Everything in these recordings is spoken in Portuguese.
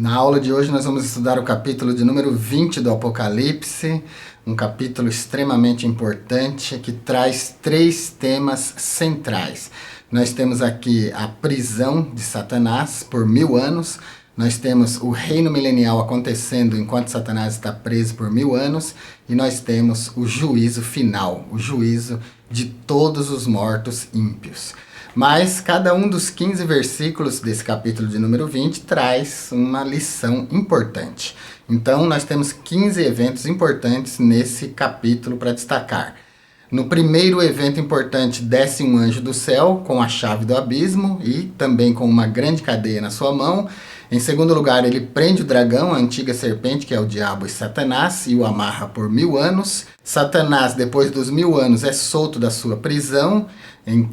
Na aula de hoje nós vamos estudar o capítulo de número 20 do Apocalipse, um capítulo extremamente importante que traz 3 temas centrais. Nós temos aqui a prisão de Satanás por 1000 anos, nós temos o reino milenial acontecendo enquanto Satanás está preso por 1000 anos, e nós temos o juízo final, o juízo de todos os mortos ímpios. Mas cada um dos 15 versículos desse capítulo de número 20 traz uma lição importante. Então nós temos 15 eventos importantes nesse capítulo para destacar. No primeiro evento importante, desce um anjo do céu com a chave do abismo e também com uma grande cadeia na sua mão. Em segundo lugar, ele prende o dragão, a antiga serpente, que é o diabo e Satanás, e o amarra por 1000 anos. Satanás, depois dos 1000 anos, é solto da sua prisão.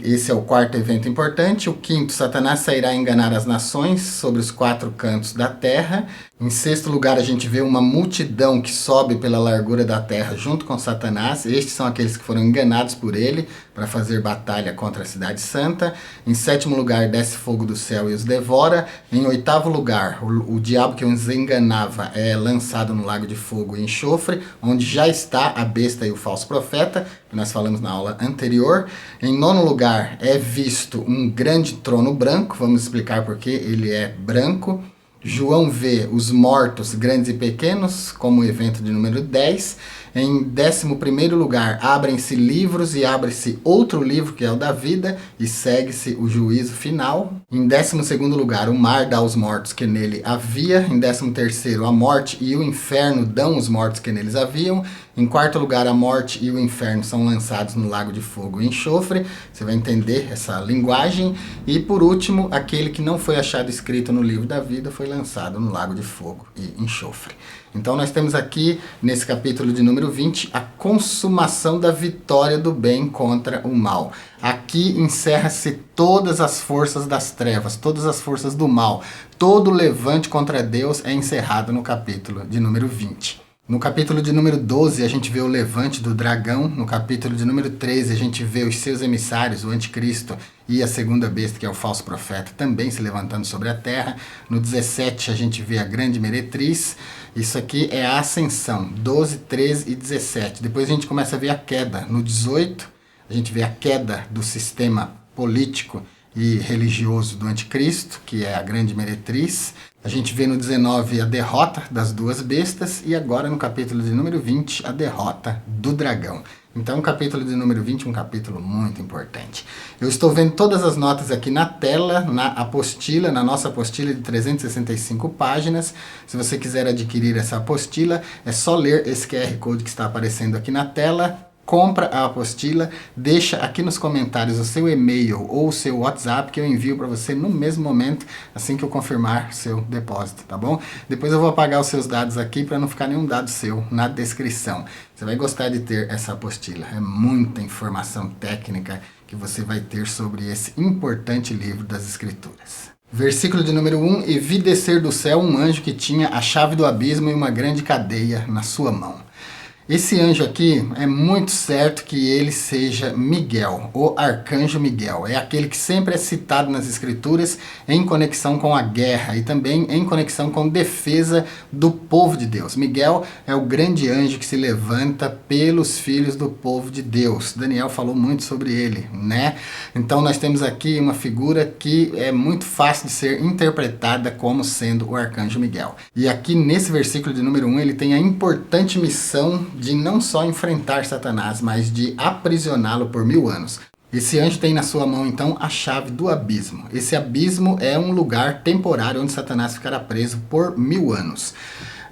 Esse é o quarto evento importante. O quinto, Satanás sairá a enganar as nações sobre os 4 cantos da terra. Em sexto lugar, a gente vê uma multidão que sobe pela largura da terra junto com Satanás. Estes são aqueles que foram enganados por ele para fazer batalha contra a cidade santa. Em sétimo lugar, desce fogo do céu e os devora. Em oitavo lugar, o diabo que os enganava é lançado no lago de fogo e enxofre, onde já está a besta e o falso profeta, que nós falamos na aula anterior. Em nono lugar, é visto um grande trono branco. Vamos explicar por que ele é branco. João vê os mortos, grandes e pequenos, como o evento de número 10. Em 11º lugar, abrem-se livros e abre-se outro livro, que é o da vida, e segue-se o juízo final. Em 12º lugar, o mar dá aos mortos que nele havia. Em 13º, a morte e o inferno dão os mortos que neles haviam. Em quarto lugar, a morte e o inferno são lançados no lago de fogo e enxofre. Você vai entender essa linguagem. E por último, aquele que não foi achado escrito no livro da vida foi lançado no lago de fogo e enxofre. Então nós temos aqui, nesse capítulo de número 20, a consumação da vitória do bem contra o mal. Aqui encerra-se todas as forças das trevas, todas as forças do mal. Todo levante contra Deus é encerrado no capítulo de número 20. No capítulo de número 12, a gente vê o levante do dragão. No capítulo de número 13, a gente vê os seus emissários, o anticristo e a segunda besta, que é o falso profeta, também se levantando sobre a terra. No 17, a gente vê a grande meretriz. Isso aqui é a ascensão, 12, 13 e 17. Depois a gente começa a ver a queda. No 18, a gente vê a queda do sistema político e religioso do anticristo, que é a grande meretriz. A gente vê no 19 a derrota das 2 bestas e agora no capítulo de número 20 a derrota do dragão. Então o capítulo de número 20 é um capítulo muito importante. Eu estou vendo todas as notas aqui na tela, na apostila, na nossa apostila de 365 páginas. Se você quiser adquirir essa apostila, é só ler esse QR Code que está aparecendo aqui na tela. Compra a apostila, deixa aqui nos comentários o seu e-mail ou o seu WhatsApp que eu envio para você no mesmo momento, assim que eu confirmar seu depósito, tá bom? Depois eu vou apagar os seus dados aqui para não ficar nenhum dado seu na descrição. Você vai gostar de ter essa apostila, é muita informação técnica que você vai ter sobre esse importante livro das Escrituras. Versículo de número 1, e vi descer do céu um anjo que tinha a chave do abismo e uma grande cadeia na sua mão. Esse anjo aqui é muito certo que ele seja Miguel, o arcanjo Miguel. É aquele que sempre é citado nas escrituras em conexão com a guerra e também em conexão com defesa do povo de Deus. Miguel é o grande anjo que se levanta pelos filhos do povo de Deus. Daniel falou muito sobre ele, né? Então nós temos aqui uma figura que é muito fácil de ser interpretada como sendo o arcanjo Miguel. E aqui nesse versículo de número 1 ele tem a importante missão de não só enfrentar Satanás, mas de aprisioná-lo por 1000 anos. Esse anjo tem na sua mão, então, a chave do abismo. Esse abismo é um lugar temporário onde Satanás ficará preso por 1000 anos.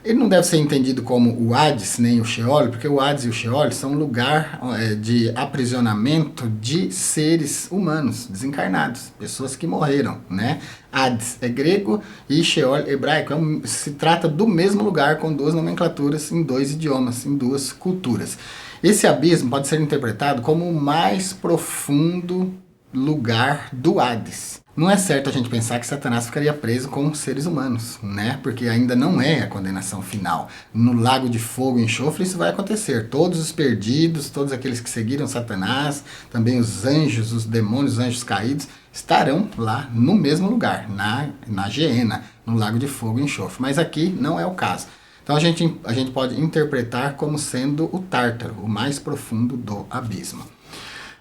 Ele não deve ser entendido como o Hades, nem o Sheol, porque o Hades e o Sheol são um lugar de aprisionamento de seres humanos, desencarnados, pessoas que morreram, né? Hades é grego e Sheol hebraico. Se trata do mesmo lugar com 2 nomenclaturas em 2 idiomas, em 2 culturas. Esse abismo pode ser interpretado como o mais profundo lugar do Hades. Não é certo a gente pensar que Satanás ficaria preso com seres humanos, né? Porque ainda não é a condenação final. No lago de fogo e enxofre isso vai acontecer. Todos os perdidos, todos aqueles que seguiram Satanás, também os anjos, os demônios, os anjos caídos, estarão lá no mesmo lugar, na Geena, no lago de fogo e enxofre. Mas aqui não é o caso. Então a gente pode interpretar como sendo o Tártaro, o mais profundo do abismo.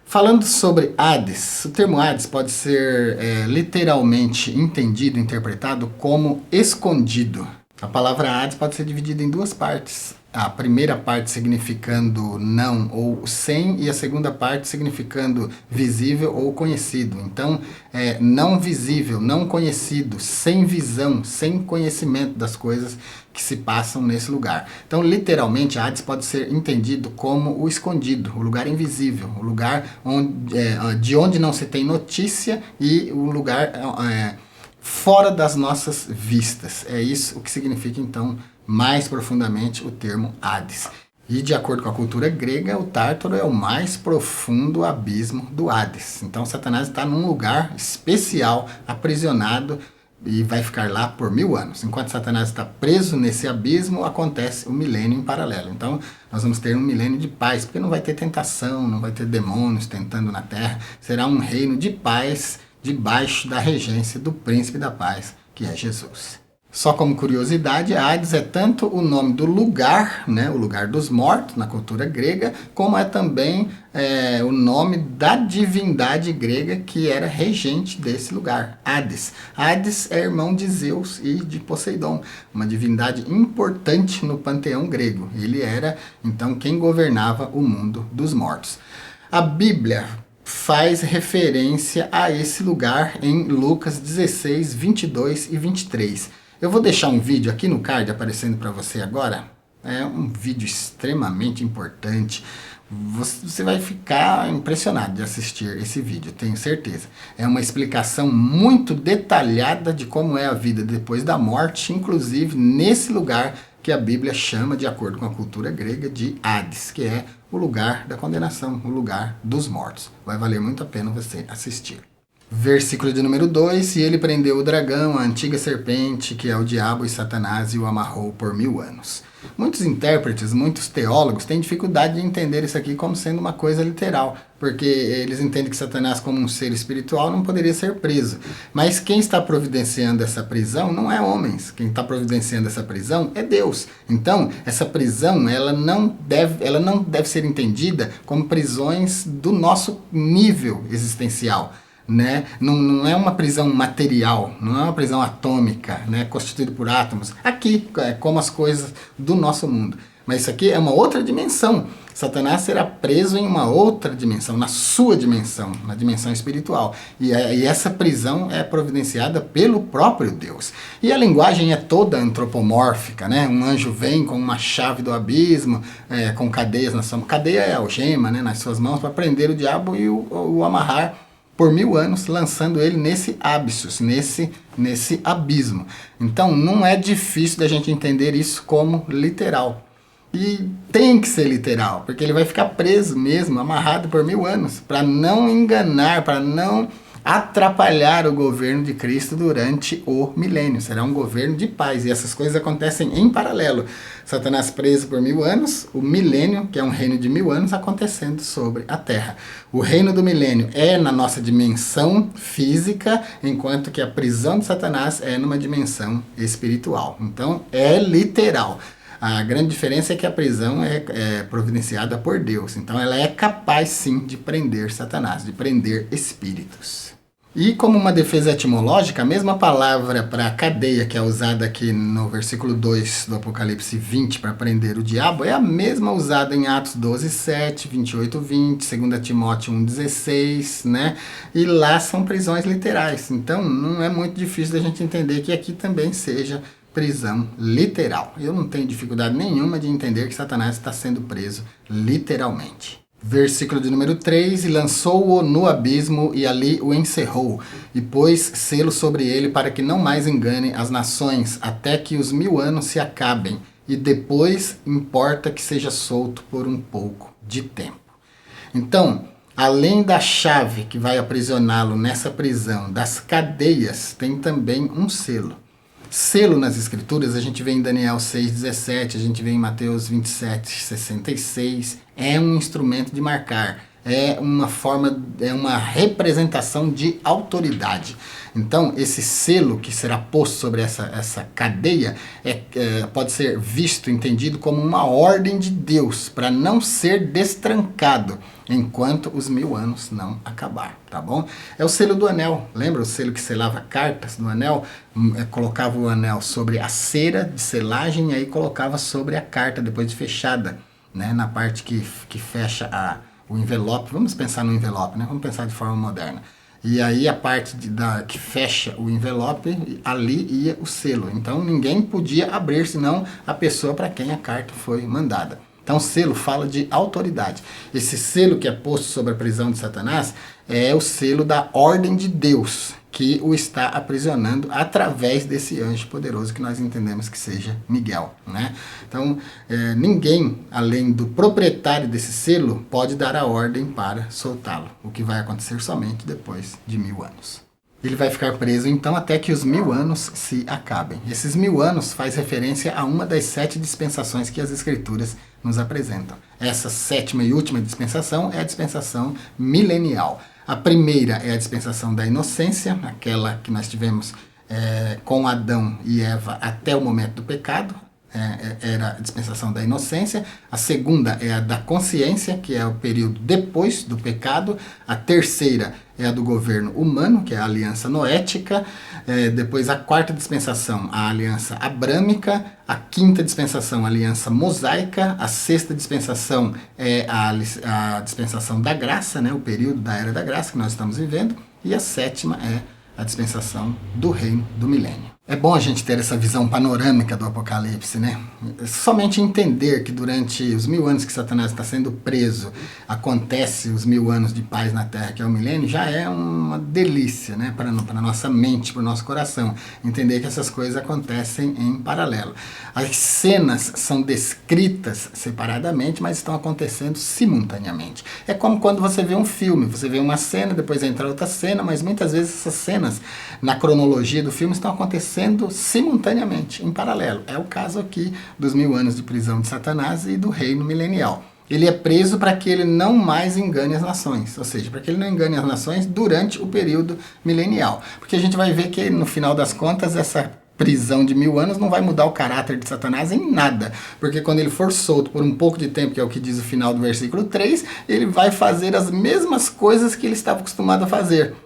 Falando sobre Hades, o termo Hades pode ser literalmente entendido, interpretado como escondido. A palavra Hades pode ser dividida em duas partes. A primeira parte significando não ou sem, e a segunda parte significando visível ou conhecido. Então, não visível, não conhecido, sem visão, sem conhecimento das coisas que se passam nesse lugar. Então, literalmente, Hades pode ser entendido como o escondido, o lugar invisível, o lugar de onde não se tem notícia e o lugar fora das nossas vistas. É isso o que significa, então, mais profundamente o termo Hades. E de acordo com a cultura grega, o Tártaro é o mais profundo abismo do Hades. Então Satanás está num lugar especial, aprisionado, e vai ficar lá por 1000 anos. Enquanto Satanás está preso nesse abismo, acontece o milênio em paralelo. Então nós vamos ter um milênio de paz, porque não vai ter tentação, não vai ter demônios tentando na terra. Será um reino de paz debaixo da regência do príncipe da paz, que é Jesus. Só como curiosidade, Hades é tanto o nome do lugar, né, o lugar dos mortos na cultura grega, como é também o nome da divindade grega que era regente desse lugar, Hades. Hades é irmão de Zeus e de Poseidon, uma divindade importante no panteão grego. Ele era, então, quem governava o mundo dos mortos. A Bíblia faz referência a esse lugar em Lucas 16, 22 e 23. Eu vou deixar um vídeo aqui no card aparecendo para você agora. É um vídeo extremamente importante. Você vai ficar impressionado de assistir esse vídeo, tenho certeza. É uma explicação muito detalhada de como é a vida depois da morte, inclusive nesse lugar que a Bíblia chama, de acordo com a cultura grega, de Hades, que é o lugar da condenação, o lugar dos mortos. Vai valer muito a pena você assistir. Versículo de número 2, e ele prendeu o dragão, a antiga serpente, que é o diabo e Satanás, e o amarrou por 1000 anos. Muitos intérpretes, muitos teólogos têm dificuldade de entender isso aqui como sendo uma coisa literal, porque eles entendem que Satanás, como um ser espiritual, não poderia ser preso. Mas quem está providenciando essa prisão não é homens, quem está providenciando essa prisão é Deus. Então, essa prisão ela não deve ser entendida como prisões do nosso nível existencial. Né? Não é uma prisão material, não é uma prisão atômica, né? Constituída por átomos, aqui, como as coisas do nosso mundo. Mas isso aqui é uma outra dimensão. Satanás será preso em uma outra dimensão, na sua dimensão, na dimensão espiritual. E essa prisão é providenciada pelo próprio Deus. E a linguagem é toda antropomórfica, né? Um anjo vem com uma chave do abismo, com cadeias na sua mão. Cadeia é algema, né? Nas suas mãos, para prender o diabo e o amarrar por 1000 anos, lançando ele nesse abissus, nesse abismo. Então não é difícil da gente entender isso como literal. E tem que ser literal, porque ele vai ficar preso mesmo, amarrado por 1000 anos, para não enganar, para não atrapalhar o governo de Cristo durante o milênio. Será um governo de paz, e essas coisas acontecem em paralelo. Satanás preso por 1000 anos, o milênio, que é um reino de 1000 anos, acontecendo sobre a terra. O reino do milênio é na nossa dimensão física, enquanto que a prisão de Satanás é numa dimensão espiritual. Então é literal. A grande diferença é que a prisão é providenciada por Deus. Então ela é capaz sim de prender Satanás, de prender espíritos. E como uma defesa etimológica, a mesma palavra para cadeia que é usada aqui no versículo 2 do Apocalipse 20 para prender o diabo é a mesma usada em Atos 12, 7, 28, 20, 2 Timóteo 1, 16, né? E lá são prisões literais. Então não é muito difícil da gente entender que aqui também seja prisão literal. Eu não tenho dificuldade nenhuma de entender que Satanás está sendo preso literalmente. Versículo de número 3, e lançou-o no abismo e ali o encerrou, e pôs selo sobre ele para que não mais engane as nações, até que os 1000 anos se acabem, e depois importa que seja solto por um pouco de tempo. Então, além da chave que vai aprisioná-lo nessa prisão, das cadeias, tem também um selo. Selo nas escrituras, a gente vê em Daniel 6,17, a gente vê em Mateus 27,66, é um instrumento de marcar, é uma forma, é uma representação de autoridade. Então, esse selo que será posto sobre essa cadeia pode ser visto, entendido como uma ordem de Deus para não ser destrancado enquanto os 1000 anos não acabar, tá bom? É o selo do anel, lembra o selo que selava cartas do anel? Colocava o anel sobre a cera de selagem e aí colocava sobre a carta depois de fechada, né? Na parte que fecha o envelope. Vamos pensar no envelope, né? Vamos pensar de forma moderna. E aí a parte que fecha o envelope, ali ia o selo. Então ninguém podia abrir senão a pessoa para quem a carta foi mandada. Então selo fala de autoridade. Esse selo que é posto sobre a prisão de Satanás é o selo da ordem de Deus, que o está aprisionando através desse anjo poderoso que nós entendemos que seja Miguel, né? Então, ninguém, além do proprietário desse selo, pode dar a ordem para soltá-lo, o que vai acontecer somente depois de 1000 anos. Ele vai ficar preso, então, até que os 1000 anos se acabem. Esses 1000 anos faz referência a uma das 7 dispensações que as Escrituras nos apresentam. Essa 7ª e última dispensação é a dispensação milenial. A primeira é a dispensação da inocência, aquela que nós tivemos com Adão e Eva até o momento do pecado, era a dispensação da inocência. A segunda é a da consciência, que é o período depois do pecado. A terceira é a do governo humano, que é a aliança noética. Depois a 4ª dispensação, a aliança abrâmica. A 5ª dispensação, a aliança mosaica. A 6ª dispensação é a dispensação da graça, né? O período da era da graça que nós estamos vivendo. E a 7ª é a dispensação do reino do milênio. É bom a gente ter essa visão panorâmica do Apocalipse, né? Somente entender que durante os 1000 anos que Satanás está sendo preso, acontece os 1000 anos de paz na Terra, que é o milênio, já é uma delícia, né? Para a nossa mente, para o nosso coração. Entender que essas coisas acontecem em paralelo. As cenas são descritas separadamente, mas estão acontecendo simultaneamente. É como quando você vê um filme, você vê uma cena, depois entra outra cena, mas muitas vezes essas cenas, na cronologia do filme, estão acontecendo simultaneamente, em paralelo. É o caso aqui dos 1000 anos de prisão de Satanás e do reino milenial. Ele é preso para que ele não mais engane as nações, ou seja, para que ele não engane as nações durante o período milenial. Porque a gente vai ver que, no final das contas, essa prisão de 1000 anos não vai mudar o caráter de Satanás em nada, porque quando ele for solto por um pouco de tempo, que é o que diz o final do versículo 3, ele vai fazer as mesmas coisas que ele estava acostumado a fazer.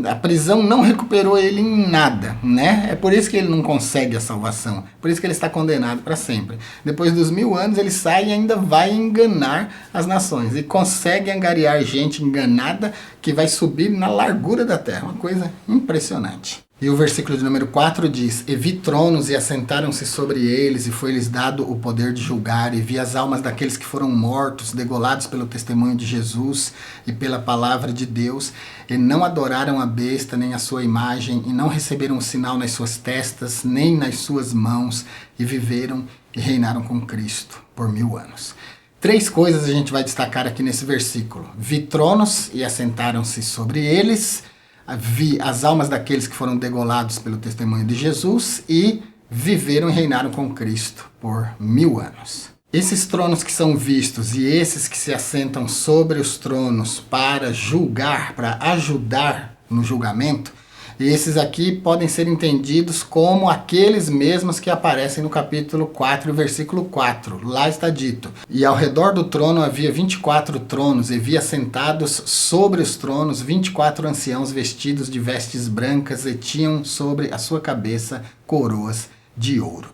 A prisão não recuperou ele em nada, né? É por isso que ele não consegue a salvação. Por isso que ele está condenado para sempre. Depois dos 1000 anos ele sai e ainda vai enganar as nações. E consegue angariar gente enganada que vai subir na largura da terra. Uma coisa impressionante. E o versículo de número 4 diz: E vi tronos e assentaram-se sobre eles, e foi-lhes dado o poder de julgar, e vi as almas daqueles que foram mortos, degolados pelo testemunho de Jesus e pela palavra de Deus, e não adoraram a besta, nem a sua imagem, e não receberam o sinal nas suas testas, nem nas suas mãos, e viveram e reinaram com Cristo por 1000 anos. 3 coisas a gente vai destacar aqui nesse versículo. Vi tronos e assentaram-se sobre eles, vi as almas daqueles que foram degolados pelo testemunho de Jesus e viveram e reinaram com Cristo por 1000 anos. Esses tronos que são vistos e esses que se assentam sobre os tronos para julgar, para ajudar no julgamento, esses aqui podem ser entendidos como aqueles mesmos que aparecem no capítulo 4, versículo 4. Lá está dito: E ao redor do trono havia 24 tronos, e vi assentados sobre os tronos 24 anciãos vestidos de vestes brancas, e tinham sobre a sua cabeça coroas de ouro.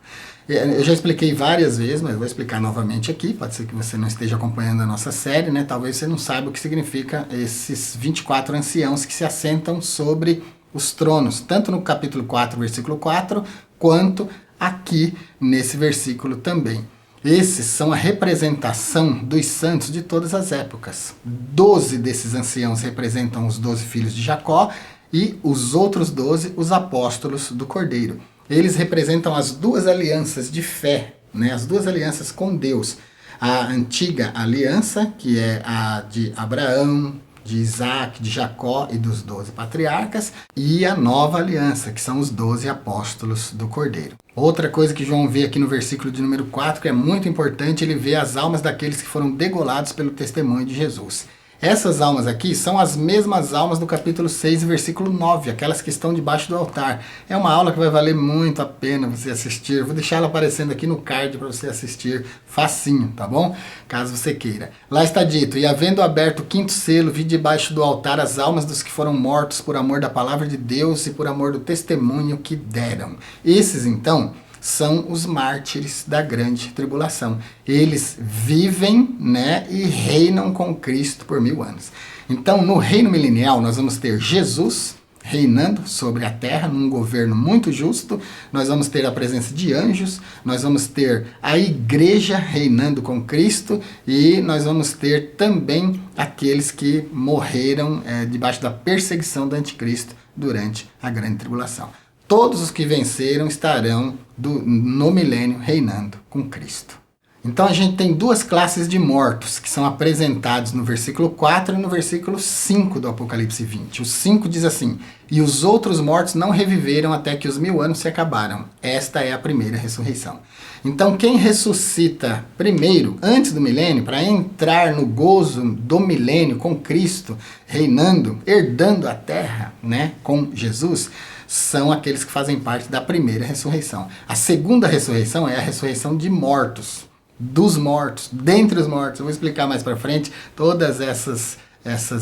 Eu já expliquei várias vezes, mas vou explicar novamente aqui. Pode ser que você não esteja acompanhando a nossa série, né? Talvez você não saiba o que significa esses 24 anciãos que se assentam sobre os tronos, tanto no capítulo 4, versículo 4, quanto aqui nesse versículo também. Esses são a representação dos santos de todas as épocas. 12 desses anciãos representam os 12 filhos de Jacó e os outros 12, os apóstolos do Cordeiro. Eles representam as 2 alianças de fé, né? As 2 alianças com Deus. A antiga aliança, que é a de Abraão, de Isaac, de Jacó e dos 12 patriarcas, e a nova aliança, que são os 12 apóstolos do Cordeiro. Outra coisa que João vê aqui no versículo de número 4, que é muito importante, ele vê as almas daqueles que foram degolados pelo testemunho de Jesus. Essas almas aqui são as mesmas almas do capítulo 6, versículo 9, aquelas que estão debaixo do altar. É uma aula que vai valer muito a pena você assistir. Vou deixar ela aparecendo aqui no card para você assistir facinho, tá bom? Caso você queira. Lá está dito: e havendo aberto o quinto selo, vi debaixo do altar as almas dos que foram mortos por amor da palavra de Deus e por amor do testemunho que deram. Esses, então, são os mártires da grande tribulação. Eles vivem, né, e reinam com Cristo por 1000 anos. Então, no reino milenial, nós vamos ter Jesus reinando sobre a terra, num governo muito justo. Nós vamos ter a presença de anjos, nós vamos ter a igreja reinando com Cristo, e nós vamos ter também aqueles que morreram debaixo da perseguição do anticristo durante a grande tribulação. Todos os que venceram estarão no milênio reinando com Cristo. Então a gente tem duas classes de mortos que são apresentados no versículo 4 e no versículo 5 do Apocalipse 20. O 5 diz assim: e os outros mortos não reviveram até que os 1000 anos se acabaram. Esta é a primeira ressurreição. Então quem ressuscita primeiro, antes do milênio, para entrar no gozo do milênio com Cristo, reinando, herdando a terra, né, com Jesus, são aqueles que fazem parte da primeira ressurreição. A segunda ressurreição é a ressurreição de mortos, dos mortos, dentre os mortos. Eu vou explicar mais para frente todas essas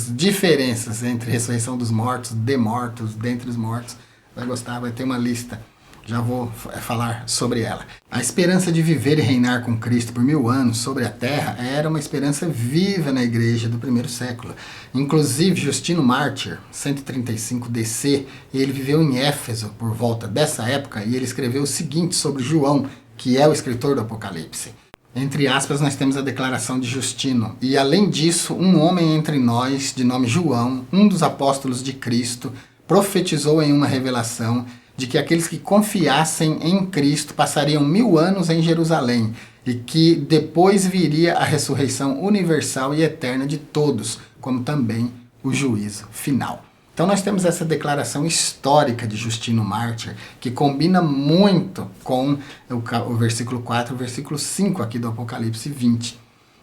diferenças entre ressurreição dos mortos, de mortos, dentre os mortos. Vai gostar, vai ter uma lista. Já vou falar sobre ela. A esperança de viver e reinar com Cristo por 1000 anos sobre a terra era uma esperança viva na igreja do primeiro século. Inclusive, Justino Mártir, 135 DC, ele viveu em Éfeso por volta dessa época, e ele escreveu o seguinte sobre João, que é o escritor do Apocalipse. Entre aspas, nós temos a declaração de Justino: e além disso, um homem entre nós, de nome João, um dos apóstolos de Cristo, profetizou em uma revelação de que aqueles que confiassem em Cristo passariam 1000 anos em Jerusalém, e que depois viria a ressurreição universal e eterna de todos, como também o juízo final. Então nós temos essa declaração histórica de Justino Mártir, que combina muito com o versículo 4 e o versículo 5 aqui do Apocalipse 20.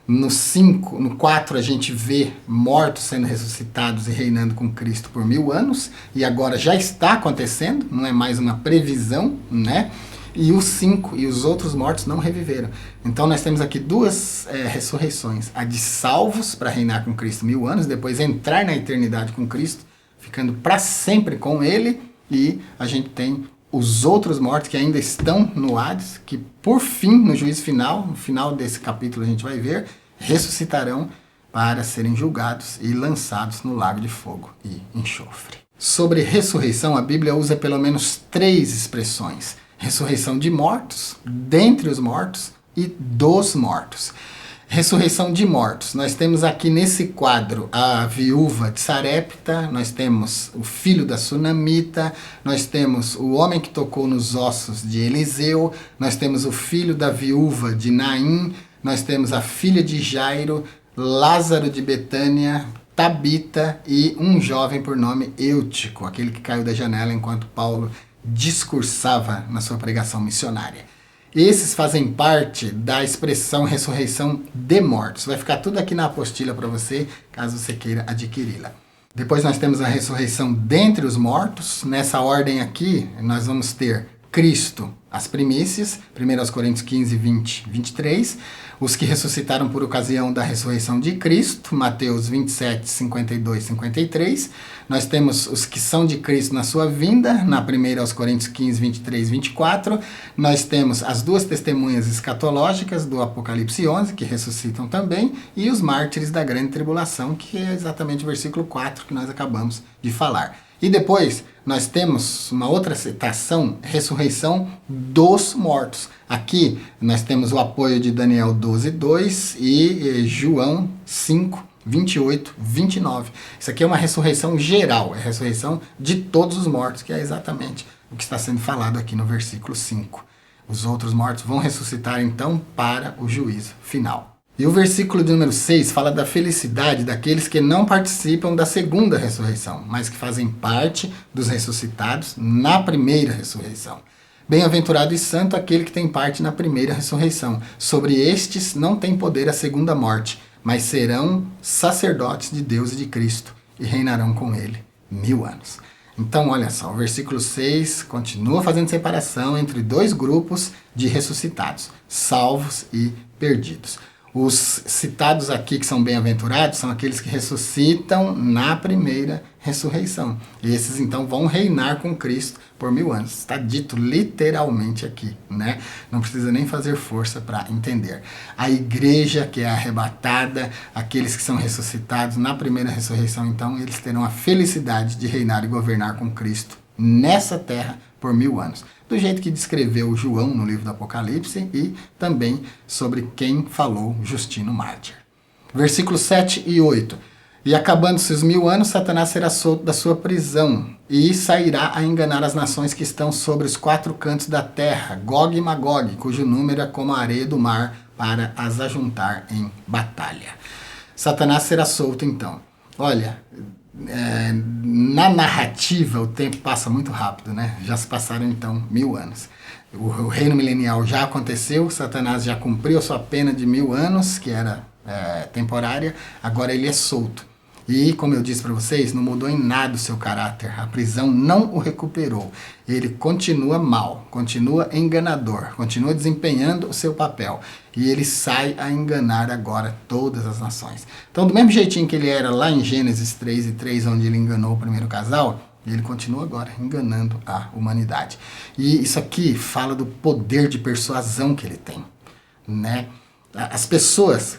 No 4 a gente vê mortos sendo ressuscitados e reinando com Cristo por 1000 anos, e agora já está acontecendo, não é mais uma previsão, né? E o 5 e os outros mortos não reviveram. Então nós temos aqui duas ressurreições: a de salvos para reinar com Cristo 1000 anos, depois entrar na eternidade com Cristo, ficando para sempre com Ele, e a gente tem os outros mortos que ainda estão no Hades, que por fim, no juízo final, no final desse capítulo a gente vai ver, ressuscitarão para serem julgados e lançados no lago de fogo e enxofre. Sobre ressurreição, a Bíblia usa pelo menos 3 expressões: ressurreição de mortos, dentre os mortos e dos mortos. Ressurreição de mortos. Nós temos aqui nesse quadro a viúva de Sarepta, nós temos o filho da Sunamita, nós temos o homem que tocou nos ossos de Eliseu, nós temos o filho da viúva de Naim, nós temos a filha de Jairo, Lázaro de Betânia, Tabita e um jovem por nome Eutico, aquele que caiu da janela enquanto Paulo discursava na sua pregação missionária. Esses fazem parte da expressão ressurreição de mortos. Vai ficar tudo aqui na apostila para você, caso você queira adquiri-la. Depois nós temos a ressurreição dentre os mortos. Nessa ordem aqui, nós vamos ter Cristo, as primícias, 1 Coríntios 15, 20, 23. Os que ressuscitaram por ocasião da ressurreição de Cristo, Mateus 27, 52, 53. Nós temos os que são de Cristo na sua vinda, na 1 Coríntios 15, 23, 24. Nós temos as 2 testemunhas escatológicas do Apocalipse 11, que ressuscitam também, e os mártires da grande tribulação, que é exatamente o versículo 4 que nós acabamos de falar. E depois nós temos uma outra citação: ressurreição dos mortos. Aqui nós temos o apoio de Daniel 12, 2 e João 5, 28, 29. Isso aqui é uma ressurreição geral, é a ressurreição de todos os mortos, que é exatamente o que está sendo falado aqui no versículo 5. Os outros mortos vão ressuscitar então para o juízo final. E o versículo de número 6 fala da felicidade daqueles que não participam da segunda ressurreição, mas que fazem parte dos ressuscitados na primeira ressurreição. Bem-aventurado e santo aquele que tem parte na primeira ressurreição. Sobre estes não tem poder a segunda morte, mas serão sacerdotes de Deus e de Cristo e reinarão com ele 1000 anos. Então, olha só, o versículo 6 continua fazendo separação entre dois grupos de ressuscitados, salvos e perdidos. Os citados aqui que são bem-aventurados são aqueles que ressuscitam na primeira ressurreição. E esses então vão reinar com Cristo por 1000 anos. Está dito literalmente aqui, né? Não precisa nem fazer força para entender. A igreja que é arrebatada, aqueles que são ressuscitados na primeira ressurreição, então eles terão a felicidade de reinar e governar com Cristo nessa terra por 1000 anos. Do jeito que descreveu João no livro do Apocalipse e também sobre quem falou Justino Mártir. Versículos 7 e 8. E acabando-se os 1000 anos, Satanás será solto da sua prisão e sairá a enganar as nações que estão sobre os 4 cantos da terra, Gog e Magog, cujo número é como a areia do mar, para as ajuntar em batalha. Satanás será solto então. Olha, na narrativa o tempo passa muito rápido, né? Já se passaram então 1000 anos. O reino milenial já aconteceu, Satanás já cumpriu a sua pena de 1000 anos, que era temporária, agora ele é solto. E, como eu disse para vocês, não mudou em nada o seu caráter. A prisão não o recuperou. Ele continua mal, continua enganador, continua desempenhando o seu papel. E ele sai a enganar agora todas as nações. Então, do mesmo jeitinho que ele era lá em Gênesis 3:3, onde ele enganou o primeiro casal, ele continua agora enganando a humanidade. E isso aqui fala do poder de persuasão que ele tem, né? As pessoas...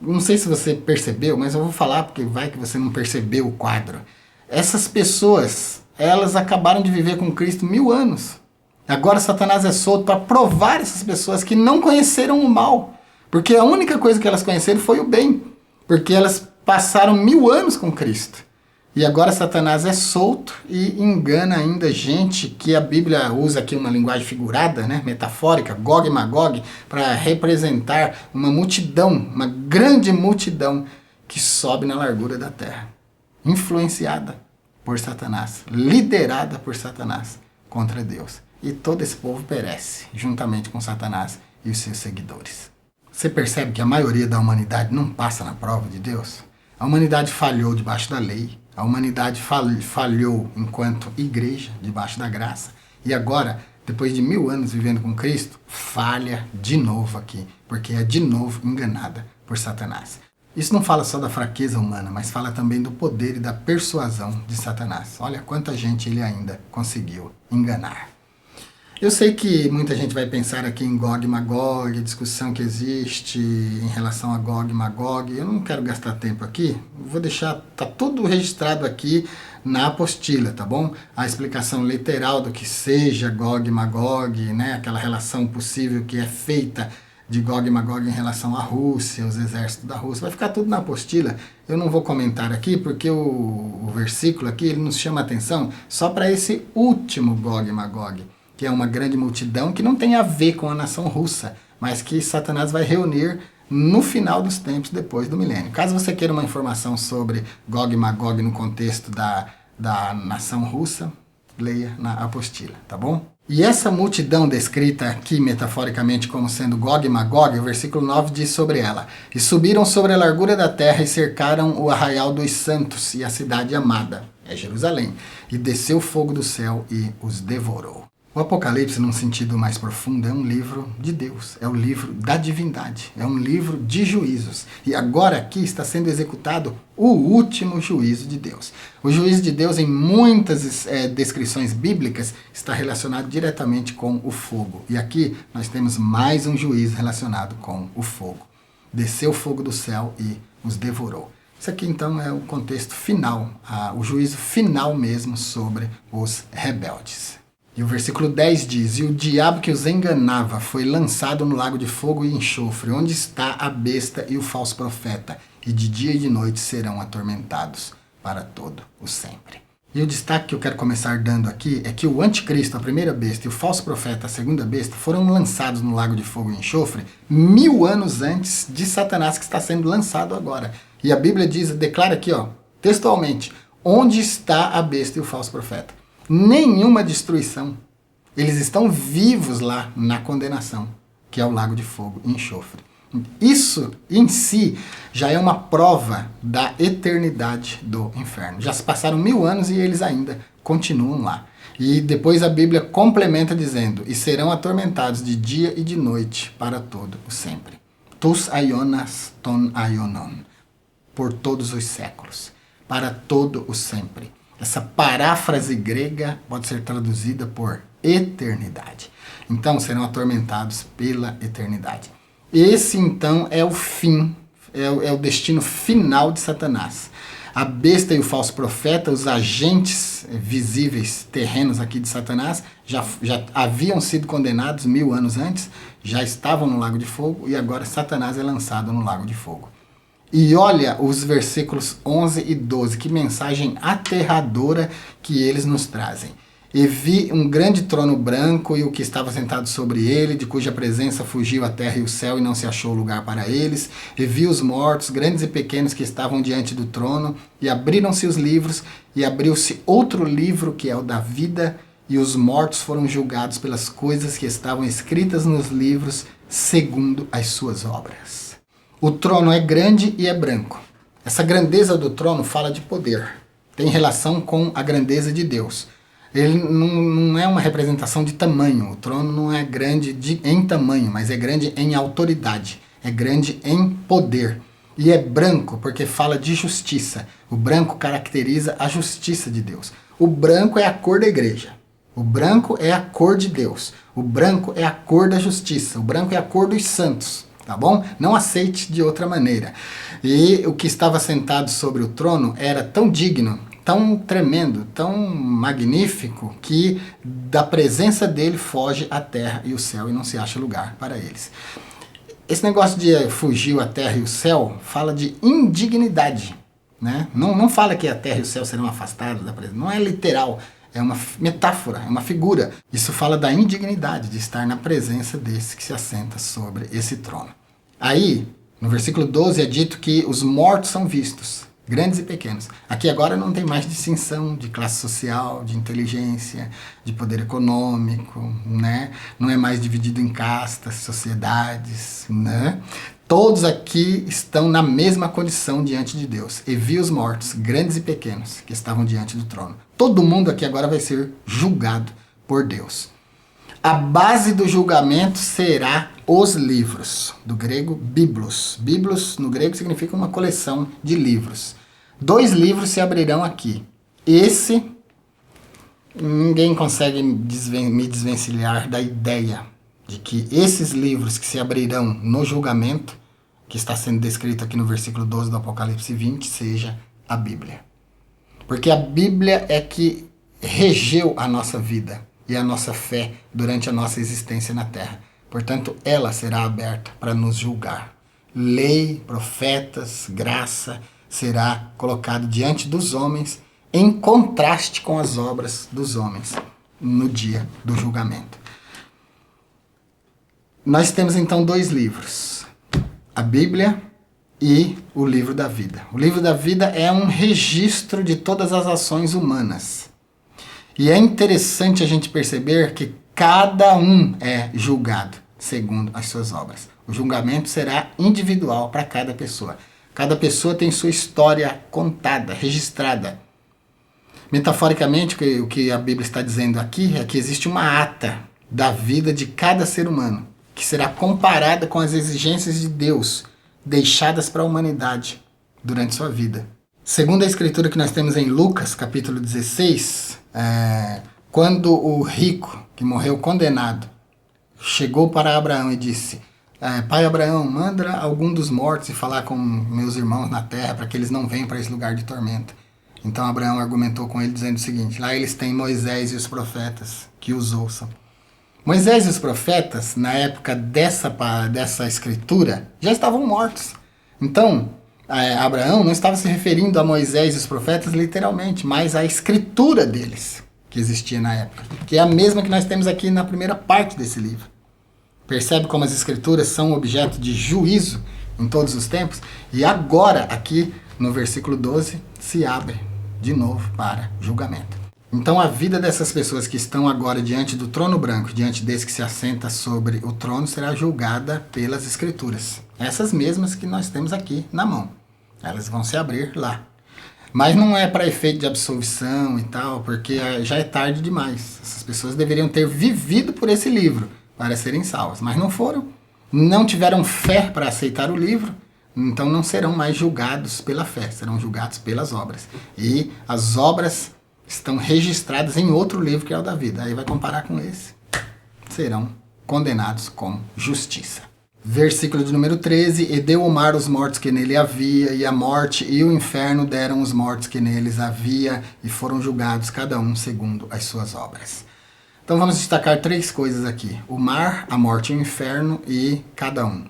Não sei se você percebeu, mas eu vou falar porque vai que você não percebeu o quadro. Essas pessoas, elas acabaram de viver com Cristo 1000 anos. Agora Satanás é solto para provar essas pessoas que não conheceram o mal. Porque a única coisa que elas conheceram foi o bem. Porque elas passaram 1000 anos com Cristo. E agora Satanás é solto e engana ainda gente que a Bíblia usa aqui uma linguagem figurada, né, metafórica, Gog e Magog, para representar uma multidão, uma grande multidão que sobe na largura da terra, influenciada por Satanás, liderada por Satanás contra Deus. E todo esse povo perece, juntamente com Satanás e os seus seguidores. Você percebe que a maioria da humanidade não passa na prova de Deus? A humanidade falhou debaixo da lei. A humanidade falhou enquanto igreja, debaixo da graça. E agora, depois de 1000 anos vivendo com Cristo, falha de novo aqui, porque é de novo enganada por Satanás. Isso não fala só da fraqueza humana, mas fala também do poder e da persuasão de Satanás. Olha quanta gente ele ainda conseguiu enganar. Eu sei que muita gente vai pensar aqui em Gog e Magog, a discussão que existe em relação a Gog e Magog. Eu não quero gastar tempo aqui, vou deixar, tá tudo registrado aqui na apostila, tá bom? A explicação literal do que seja Gog e Magog, né? Aquela relação possível que é feita de Gog e Magog em relação à Rússia, os exércitos da Rússia. Vai ficar tudo na apostila. Eu não vou comentar aqui porque o versículo aqui ele nos chama a atenção só para esse último Gog e Magog, que é uma grande multidão que não tem a ver com a nação russa, mas que Satanás vai reunir no final dos tempos, depois do milênio. Caso você queira uma informação sobre Gog e Magog no contexto da nação russa, leia na apostila, tá bom? E essa multidão descrita aqui metaforicamente como sendo Gog e Magog, o versículo 9 diz sobre ela: E subiram sobre a largura da terra e cercaram o arraial dos santos e a cidade amada, é Jerusalém, e desceu fogo do céu e os devorou. O Apocalipse, num sentido mais profundo, é um livro de Deus, é o livro da divindade, é um livro de juízos. E agora aqui está sendo executado o último juízo de Deus. O juízo de Deus, em muitas descrições bíblicas, está relacionado diretamente com o fogo. E aqui nós temos mais um juízo relacionado com o fogo. Desceu o fogo do céu e os devorou. Isso aqui então é o contexto final, o juízo final mesmo sobre os rebeldes. E o versículo 10 diz: E o diabo que os enganava foi lançado no lago de fogo e enxofre, onde está a besta e o falso profeta, e de dia e de noite serão atormentados para todo o sempre. E o destaque que eu quero começar dando aqui é que o anticristo, a primeira besta, e o falso profeta, a segunda besta, foram lançados no lago de fogo e enxofre 1000 anos antes de Satanás, que está sendo lançado agora. E a Bíblia declara aqui, textualmente, onde está a besta e o falso profeta. Nenhuma destruição. Eles estão vivos lá na condenação, que é o lago de fogo e enxofre. Isso em si já é uma prova da eternidade do inferno. Já se passaram 1000 anos e eles ainda continuam lá. E depois a Bíblia complementa dizendo: e serão atormentados de dia e de noite para todo o sempre. Tus aionas ton aionon. Por todos os séculos. Para todo o sempre. Essa paráfrase grega pode ser traduzida por eternidade. Então serão atormentados pela eternidade. Esse então é o fim, é o destino final de Satanás. A besta e o falso profeta, os agentes visíveis terrenos aqui de Satanás, já haviam sido condenados 1000 anos antes, já estavam no lago de fogo e agora Satanás é lançado no lago de fogo. E olha os versículos 11 e 12, que mensagem aterradora que eles nos trazem. E vi um grande trono branco e o que estava sentado sobre ele, de cuja presença fugiu a terra e o céu e não se achou lugar para eles. E vi os mortos, grandes e pequenos, que estavam diante do trono, e abriram-se os livros, e abriu-se outro livro, que é o da vida, e os mortos foram julgados pelas coisas que estavam escritas nos livros, segundo as suas obras. O trono é grande e é branco. Essa grandeza do trono fala de poder. Tem relação com a grandeza de Deus. Ele não é uma representação de tamanho. O trono não é grande em tamanho, mas é grande em autoridade. É grande em poder. E é branco porque fala de justiça. O branco caracteriza a justiça de Deus. O branco é a cor da igreja. O branco é a cor de Deus. O branco é a cor da justiça. O branco é a cor dos santos. Tá bom? Não aceite de outra maneira. E o que estava sentado sobre o trono era tão digno, tão tremendo, tão magnífico, que da presença dele foge a terra e o céu e não se acha lugar para eles. Esse negócio de fugir a terra e o céu fala de indignidade, né? Não fala que a terra e o céu serão afastados da presença, não é literal, é uma metáfora, é uma figura. Isso fala da indignidade de estar na presença desse que se assenta sobre esse trono. Aí, no versículo 12 é dito que os mortos são vistos, grandes e pequenos. Aqui agora não tem mais distinção de classe social, de inteligência, de poder econômico, né? Não é mais dividido em castas, sociedades, né? Todos aqui estão na mesma condição diante de Deus. E vi os mortos, grandes e pequenos, que estavam diante do trono. Todo mundo aqui agora vai ser julgado por Deus. A base do julgamento será os livros, do grego biblos. Biblos no grego significa uma coleção de livros. 2 livros se abrirão aqui. Esse, ninguém consegue me desvencilhar da ideia de que esses livros que se abrirão no julgamento, que está sendo descrito aqui no versículo 12 do Apocalipse 20, seja a Bíblia. Porque a Bíblia é que regeu a nossa vida e a nossa fé durante a nossa existência na Terra. Portanto, ela será aberta para nos julgar. Lei, profetas, graça será colocado diante dos homens em contraste com as obras dos homens no dia do julgamento. Nós temos então 2 livros, a Bíblia e o livro da vida. O livro da vida é um registro de todas as ações humanas. E é interessante a gente perceber que cada um é julgado segundo as suas obras. O julgamento será individual para cada pessoa. Cada pessoa tem sua história contada, registrada. Metaforicamente, o que a Bíblia está dizendo aqui é que existe uma ata da vida de cada ser humano, que será comparada com as exigências de Deus deixadas para a humanidade durante sua vida. Segundo a escritura que nós temos em Lucas, capítulo 16, quando o rico, que morreu condenado, chegou para Abraão e disse: Pai Abraão, manda algum dos mortos e falar com meus irmãos na terra para que eles não venham para esse lugar de tormenta. Então Abraão argumentou com ele dizendo o seguinte: lá eles têm Moisés e os profetas, que os ouçam. Moisés e os profetas, na época dessa escritura, já estavam mortos. Então, Abraão não estava se referindo a Moisés e os profetas literalmente, mas à escritura deles, que existia na época, que é a mesma que nós temos aqui na primeira parte desse livro. Percebe como as escrituras são objeto de juízo em todos os tempos? E agora, aqui no versículo 12, se abre de novo para julgamento. Então a vida dessas pessoas que estão agora diante do trono branco, diante desse que se assenta sobre o trono, será julgada pelas Escrituras. Essas mesmas que nós temos aqui na mão. Elas vão se abrir lá. Mas não é para efeito de absolvição e tal, porque já é tarde demais. Essas pessoas deveriam ter vivido por esse livro para serem salvas, mas não foram. Não tiveram fé para aceitar o livro, então não serão mais julgados pela fé, serão julgados pelas obras. E as obras estão registradas em outro livro que é o da vida. Aí vai comparar com esse. Serão condenados com justiça. Versículo de número 13. E deu o mar os mortos que nele havia, e a morte e o inferno deram os mortos que neles havia, e foram julgados cada um segundo as suas obras. Então vamos destacar 3 coisas aqui. O mar, a morte e o inferno e cada um.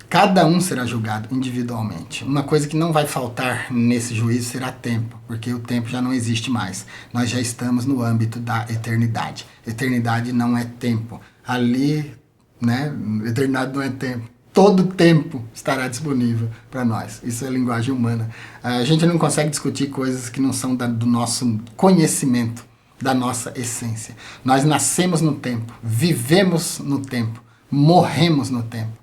Cada um será julgado individualmente. Uma coisa que não vai faltar nesse juízo será tempo, porque o tempo já não existe mais. Nós já estamos no âmbito da eternidade. Eternidade não é tempo. Ali, né, eternidade não é tempo. Todo tempo estará disponível para nós. Isso é linguagem humana. A gente não consegue discutir coisas que não são do nosso conhecimento, da nossa essência. Nós nascemos no tempo, vivemos no tempo, morremos no tempo.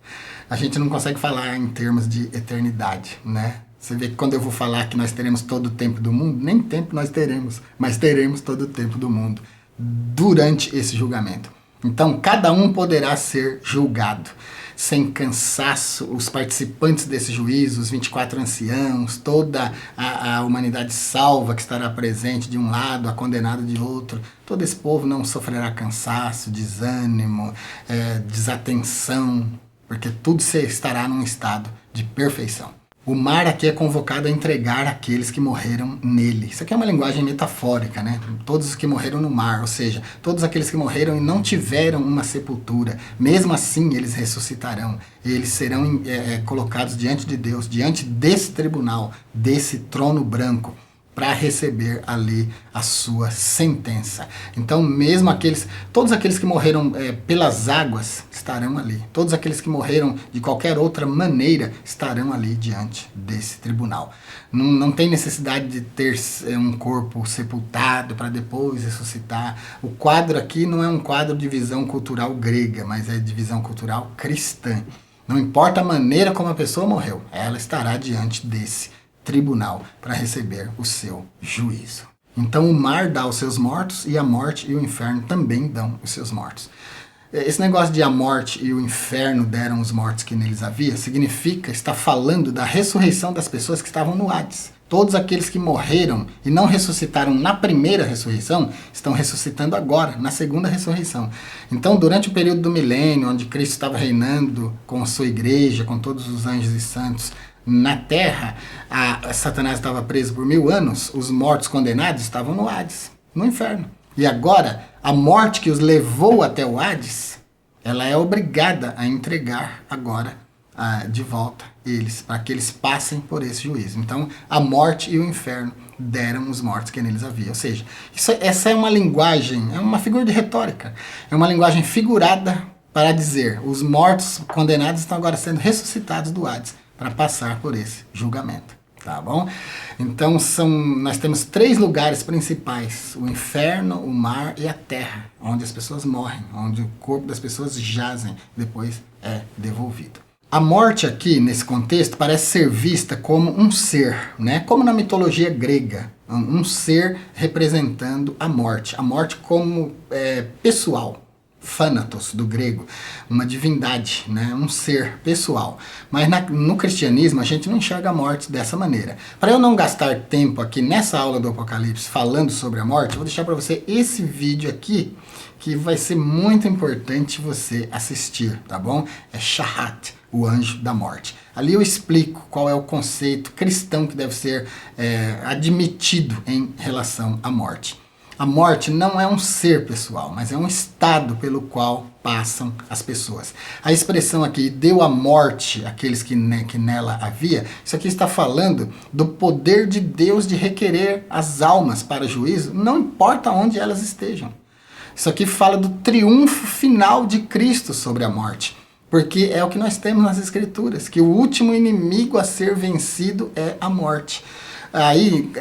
A gente não consegue falar em termos de eternidade, né? Você vê que quando eu vou falar que nós teremos todo o tempo do mundo, nem tempo nós teremos, mas teremos todo o tempo do mundo durante esse julgamento. Então, cada um poderá ser julgado sem cansaço. Os participantes desse juízo, os 24 anciãos, toda a humanidade salva que estará presente de um lado, a condenada de outro, todo esse povo não sofrerá cansaço, desânimo, desatenção, porque tudo estará num estado de perfeição. O mar aqui é convocado a entregar aqueles que morreram nele. Isso aqui é uma linguagem metafórica, né? Todos os que morreram no mar, ou seja, todos aqueles que morreram e não tiveram uma sepultura, mesmo assim eles ressuscitarão. Eles serão colocados diante de Deus, diante desse tribunal, desse trono branco, para receber ali a sua sentença. Então, mesmo todos aqueles que morreram pelas águas estarão ali. Todos aqueles que morreram de qualquer outra maneira estarão ali diante desse tribunal. Não tem necessidade de ter um corpo sepultado para depois ressuscitar. O quadro aqui não é um quadro de visão cultural grega, mas é de visão cultural cristã. Não importa a maneira como a pessoa morreu, ela estará diante desse tribunal para receber o seu juízo. Então o mar dá os seus mortos e a morte e o inferno também dão os seus mortos. Esse negócio de a morte e o inferno deram os mortos que neles havia, está falando da ressurreição das pessoas que estavam no Hades. Todos aqueles que morreram e não ressuscitaram na primeira ressurreição, estão ressuscitando agora, na segunda ressurreição. Então, durante o período do milênio, onde Cristo estava reinando com a sua igreja, com todos os anjos e santos, na terra, Satanás estava preso por 1000 anos, os mortos condenados estavam no Hades, no inferno. E agora, a morte que os levou até o Hades, ela é obrigada a entregar agora de volta eles, para que eles passem por esse juízo. Então, a morte e o inferno deram os mortos que neles havia. Ou seja, essa é uma linguagem, é uma figura de retórica, é uma linguagem figurada para dizer, os mortos condenados estão agora sendo ressuscitados do Hades, para passar por esse julgamento, tá bom? Então nós temos 3 lugares principais, o inferno, o mar e a terra, onde as pessoas morrem, onde o corpo das pessoas jazem, depois é devolvido. A morte aqui, nesse contexto, parece ser vista como um ser, né? Como na mitologia grega, um ser representando a morte como pessoal. Thanatos, do grego, uma divindade, né? Um ser pessoal. Mas no cristianismo a gente não enxerga a morte dessa maneira. Para eu não gastar tempo aqui nessa aula do Apocalipse falando sobre a morte, eu vou deixar para você esse vídeo aqui, que vai ser muito importante você assistir, tá bom? É Shahat, o anjo da morte. Ali eu explico qual é o conceito cristão que deve ser admitido em relação à morte. A morte não é um ser pessoal, mas é um estado pelo qual passam as pessoas. A expressão aqui, deu a morte àqueles que nela havia, isso aqui está falando do poder de Deus de requerer as almas para juízo, não importa onde elas estejam. Isso aqui fala do triunfo final de Cristo sobre a morte, porque é o que nós temos nas Escrituras, que o último inimigo a ser vencido é a morte. Aí,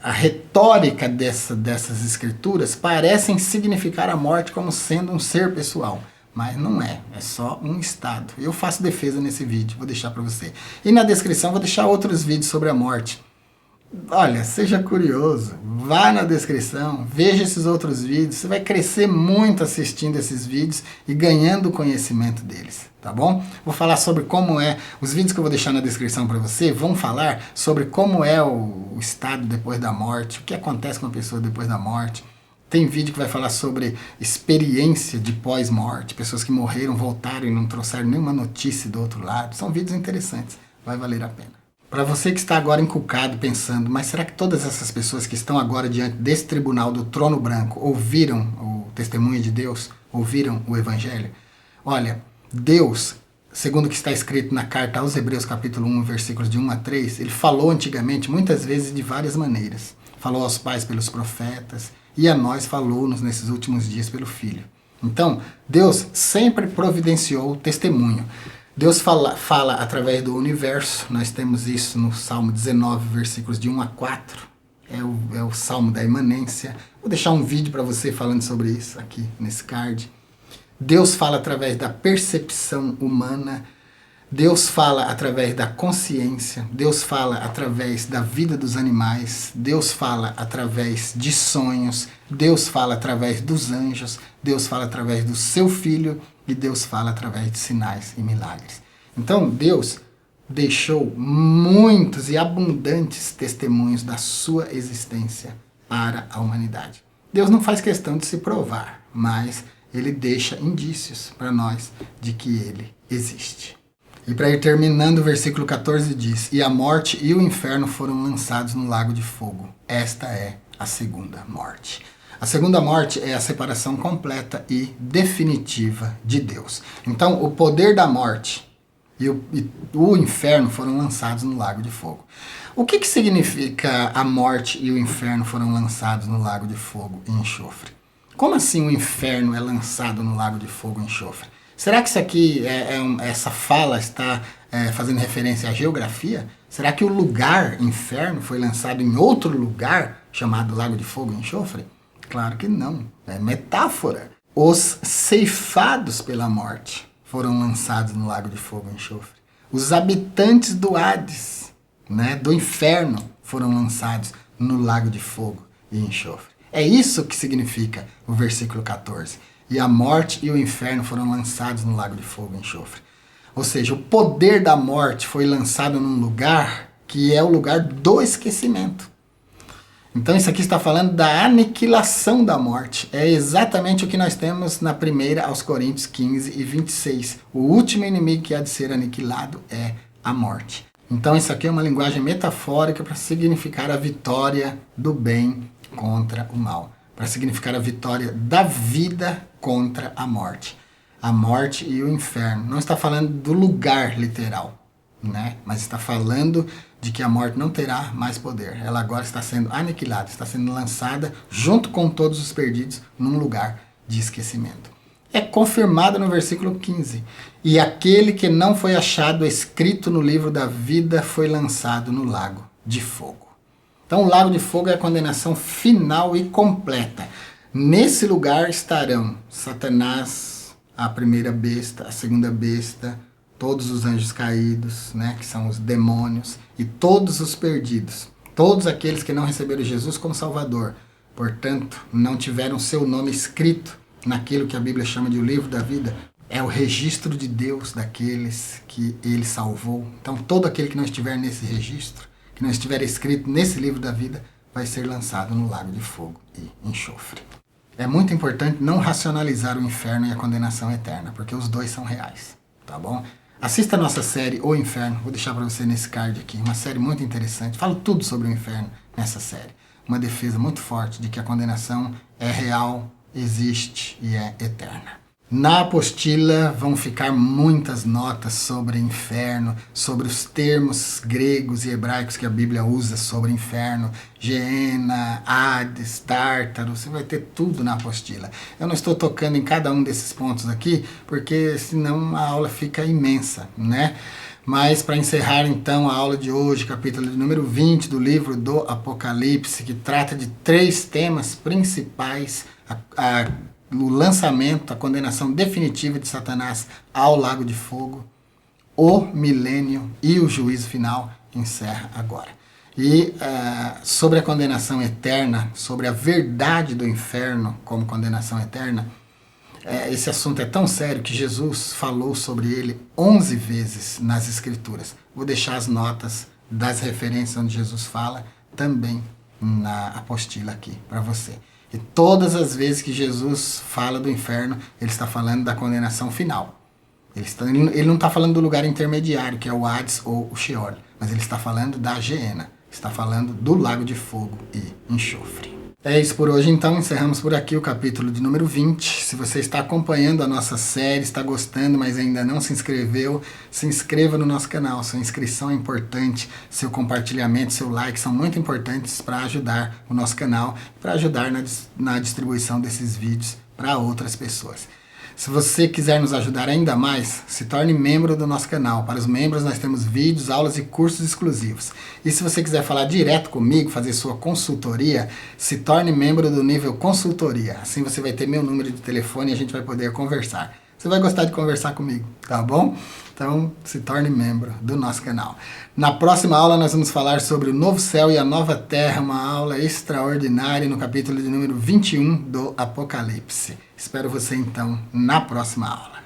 a retórica dessas escrituras parecem significar a morte como sendo um ser pessoal. Mas não é só um estado. Eu faço defesa nesse vídeo, vou deixar para você. E na descrição vou deixar outros vídeos sobre a morte. Olha, seja curioso, vá na descrição, veja esses outros vídeos, você vai crescer muito assistindo esses vídeos e ganhando conhecimento deles, tá bom? Vou falar sobre como os vídeos que eu vou deixar na descrição para você vão falar sobre como é o estado depois da morte, o que acontece com a pessoa depois da morte. Tem vídeo que vai falar sobre experiência de pós-morte, pessoas que morreram, voltaram e não trouxeram nenhuma notícia do outro lado. São vídeos interessantes, vai valer a pena. Para você que está agora encucado pensando, mas será que todas essas pessoas que estão agora diante desse tribunal do trono branco ouviram o testemunho de Deus? Ouviram o Evangelho? Olha, Deus, segundo o que está escrito na carta aos Hebreus capítulo 1, versículos de 1 a 3, ele falou antigamente muitas vezes de várias maneiras. Falou aos pais pelos profetas e a nós falou-nos nesses últimos dias pelo Filho. Então, Deus sempre providenciou o testemunho. Deus fala através do universo, nós temos isso no Salmo 19, versículos de 1 a 4, é o Salmo da imanência. Vou deixar um vídeo para você falando sobre isso aqui nesse card. Deus fala através da percepção humana, Deus fala através da consciência, Deus fala através da vida dos animais, Deus fala através de sonhos, Deus fala através dos anjos, Deus fala através do seu Filho, e Deus fala através de sinais e milagres. Então, Deus deixou muitos e abundantes testemunhos da sua existência para a humanidade. Deus não faz questão de se provar, mas ele deixa indícios para nós de que ele existe. E para ir terminando, o versículo 14 diz: E a morte e o inferno foram lançados no lago de fogo. Esta é a segunda morte. A segunda morte é a separação completa e definitiva de Deus. Então, o poder da morte e o inferno foram lançados no lago de fogo. O que significa a morte e o inferno foram lançados no lago de fogo e enxofre? Como assim o inferno é lançado no lago de fogo e enxofre? Será que isso aqui, essa fala está fazendo referência à geografia? Será que o lugar inferno foi lançado em outro lugar chamado lago de fogo e enxofre? Claro que não, é metáfora. Os ceifados pela morte foram lançados no lago de fogo e enxofre. Os habitantes do Hades, do inferno, foram lançados no lago de fogo e enxofre. É isso que significa o versículo 14. E a morte e o inferno foram lançados no lago de fogo e enxofre. Ou seja, o poder da morte foi lançado num lugar que é o lugar do esquecimento. Então isso aqui está falando da aniquilação da morte. É exatamente o que nós temos na 1 aos Coríntios 15 e 26. O último inimigo que há de ser aniquilado é a morte. Então isso aqui é uma linguagem metafórica para significar a vitória do bem contra o mal. Para significar a vitória da vida contra a morte. A morte e o inferno. Não está falando do lugar literal, mas está falando de que a morte não terá mais poder. Ela agora está sendo aniquilada, está sendo lançada junto com todos os perdidos num lugar de esquecimento. É confirmado no versículo 15. E aquele que não foi achado escrito no livro da vida foi lançado no lago de fogo. Então o lago de fogo é a condenação final e completa. Nesse lugar estarão Satanás, a primeira besta, a segunda besta, todos os anjos caídos, que são os demônios, e todos os perdidos, todos aqueles que não receberam Jesus como Salvador, portanto, não tiveram seu nome escrito naquilo que a Bíblia chama de o livro da vida, é o registro de Deus daqueles que ele salvou. Então, todo aquele que não estiver nesse registro, que não estiver escrito nesse livro da vida, vai ser lançado no lago de fogo e enxofre. É muito importante não racionalizar o inferno e a condenação eterna, porque os dois são reais, tá bom? Assista a nossa série O Inferno, vou deixar para você nesse card aqui, uma série muito interessante, falo tudo sobre o inferno nessa série. Uma defesa muito forte de que a condenação é real, existe e é eterna. Na apostila vão ficar muitas notas sobre inferno, sobre os termos gregos e hebraicos que a Bíblia usa sobre inferno, Geena, Hades, Tártaro, você vai ter tudo na apostila. Eu não estou tocando em cada um desses pontos aqui, porque senão a aula fica imensa, né? Mas para encerrar então a aula de hoje, capítulo de número 20 do livro do Apocalipse, que trata de 3 temas principais, o lançamento, a condenação definitiva de Satanás ao lago de fogo, o milênio e o juízo final, encerra agora. E sobre a condenação eterna, sobre a verdade do inferno como condenação eterna, esse assunto é tão sério que Jesus falou sobre ele 11 vezes nas Escrituras. Vou deixar as notas das referências onde Jesus fala também na apostila aqui para você. E todas as vezes que Jesus fala do inferno, ele está falando da condenação final. Ele não está falando do lugar intermediário, que é o Hades ou o Sheol, mas ele está falando da Geena, está falando do lago de fogo e enxofre. É isso por hoje, então encerramos por aqui o capítulo de número 20. Se você está acompanhando a nossa série, está gostando, mas ainda não se inscreveu, se inscreva no nosso canal. Sua inscrição é importante, seu compartilhamento, seu like são muito importantes para ajudar o nosso canal, para ajudar na distribuição desses vídeos para outras pessoas. Se você quiser nos ajudar ainda mais, se torne membro do nosso canal. Para os membros nós temos vídeos, aulas e cursos exclusivos. E se você quiser falar direto comigo, fazer sua consultoria, se torne membro do nível consultoria. Assim você vai ter meu número de telefone e a gente vai poder conversar. Você vai gostar de conversar comigo, tá bom? Então se torne membro do nosso canal. Na próxima aula nós vamos falar sobre o novo céu e a nova terra, uma aula extraordinária no capítulo de número 21 do Apocalipse. Espero você então na próxima aula.